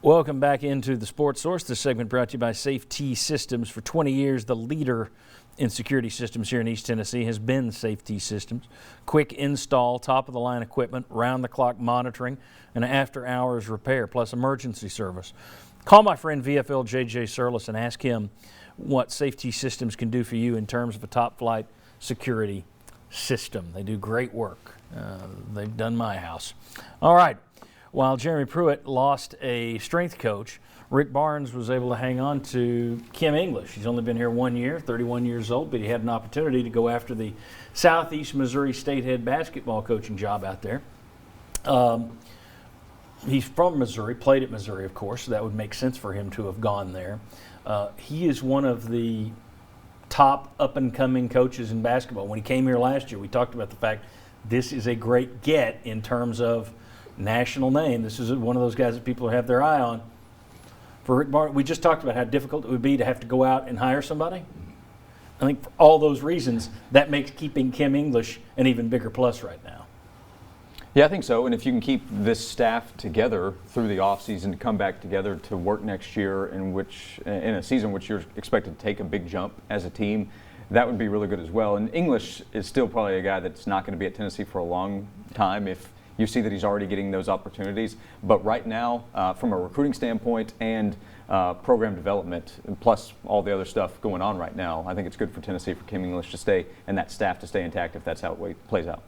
Welcome back into the Sports Source. This segment brought to you by Safety Systems. For 20 years, the leader in security systems here in East Tennessee has been Safety Systems. Quick install, top-of-the-line equipment, round-the-clock monitoring, and after-hours repair, plus emergency service. Call my friend VFL JJ Surlis and ask him what Safety Systems can do for you in terms of a top-flight security system. They do great work. They've done my house. All right. While Jeremy Pruitt lost a strength coach, Rick Barnes was able to hang on to Kim English. He's only been here 1 year, 31 years old, but he had an opportunity to go after the Southeast Missouri State head basketball coaching job out there. He's from Missouri, played at Missouri, of course, so that would make sense for him to have gone there. He is one of the top up-and-coming coaches in basketball. When he came here last year, we talked about the fact this is a great get in terms of national name. This is one of those guys that people have their eye on. For Rick Barnes, we just talked about how difficult it would be to have to go out and hire somebody. I think for all those reasons, that makes keeping Kim English an even bigger plus right now. Yeah, I think so. And if you can keep this staff together through the offseason to come back together to work next year, in a season which you're expected to take a big jump as a team, that would be really good as well. And English is still probably a guy that's not going to be at Tennessee for a long time if you see that he's already getting those opportunities. But right now, from a recruiting standpoint and program development, and plus all the other stuff going on right now, I think it's good for Tennessee for Kim English to stay and that staff to stay intact if that's how it plays out.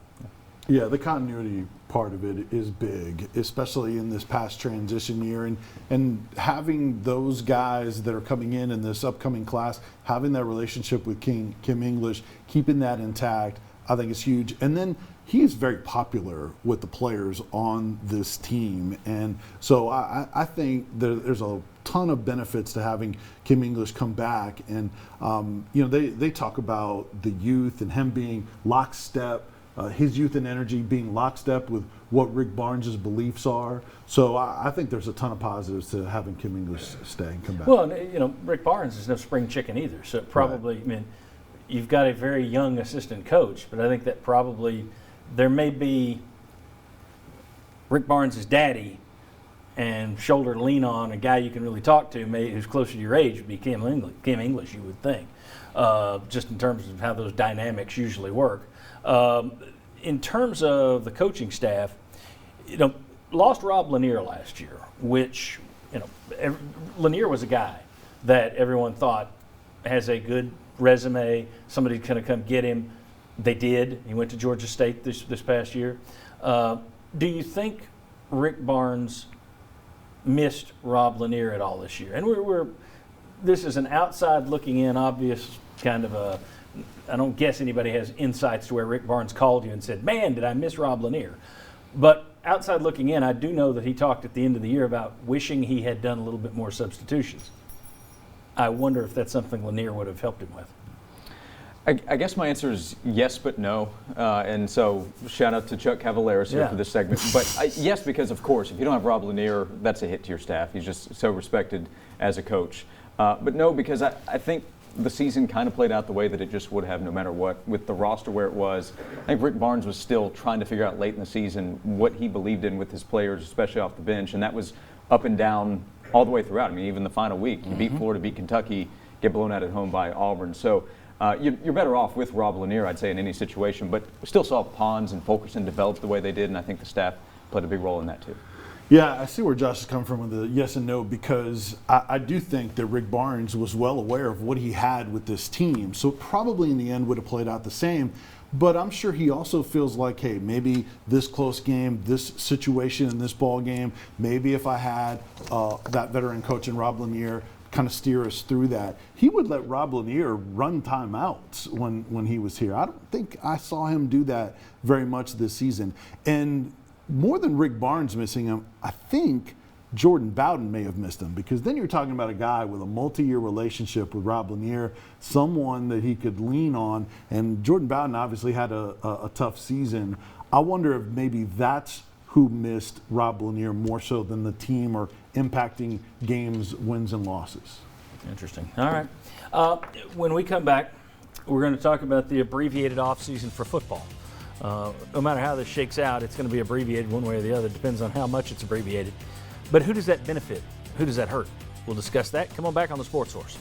Yeah, the continuity part of it is big, especially in this past transition year. And having those guys that are coming in this upcoming class, having that relationship with Kim English, keeping that intact, I think is huge. And then he is very popular with the players on this team. And so I think there's a ton of benefits to having Kim English come back. And, they talk about the youth and him being lockstep, his youth and energy being lockstep with what Rick Barnes' beliefs are. So I think there's a ton of positives to having Kim English stay and come back. Well, Rick Barnes is no spring chicken either. So it probably, right. You've got a very young assistant coach, but I think that probably there may be Rick Barnes' daddy and shoulder to lean on, a guy you can really talk to who's closer to your age would be Kim English, you would think, just in terms of how those dynamics usually work. In terms of the coaching staff, lost Rob Lanier last year, which, Lanier was a guy that everyone thought has a good resume, somebody's going to come get him. They did. He went to Georgia State this past year. Do you think Rick Barnes missed Rob Lanier at all this year? And this is an outside looking in, obvious kind of I don't guess anybody has insights to where Rick Barnes called you and said, man, did I miss Rob Lanier? But outside looking in, I do know that he talked at the end of the year about wishing he had done a little bit more substitutions. I wonder if that's something Lanier would have helped him with. I guess my answer is yes, but no. And so shout out to Chuck Cavaleris here for this segment. But yes, because of course, if you don't have Rob Lanier, that's a hit to your staff. He's just so respected as a coach. But no, because I think the season kind of played out the way that it just would have no matter what. With the roster where it was, I think Rick Barnes was still trying to figure out late in the season what he believed in with his players, especially off the bench. And that was up and down all the way throughout. Even the final week, you beat Florida, beat Kentucky, get blown out at home by Auburn. So you're better off with Rob Lanier, I'd say, in any situation. But we still saw Pons and Fulkerson develop the way they did, and I think the staff played a big role in that too. Yeah, I see where Josh is coming from with the yes and no, because I do think that Rick Barnes was well aware of what he had with this team. So probably in the end would have played out the same. But I'm sure he also feels like, hey, maybe this close game, this situation in this ball game, maybe if I had that veteran coach in Rob Lanier kind of steer us through that, he would let Rob Lanier run timeouts when he was here. I don't think I saw him do that very much this season. And more than Rick Barnes missing him, I think Jordan Bowden may have missed him, because then you're talking about a guy with a multi-year relationship with Rob Lanier, someone that he could lean on, and Jordan Bowden obviously had a tough season. I wonder if maybe that's who missed Rob Lanier more so than the team, or impacting games, wins and losses. Interesting. All right. When we come back, we're going to talk about the abbreviated offseason for football. No matter how this shakes out, it's going to be abbreviated one way or the other. It depends on how much it's abbreviated. But who does that benefit who does that hurt? We'll discuss that. Come on back on the Sports Source.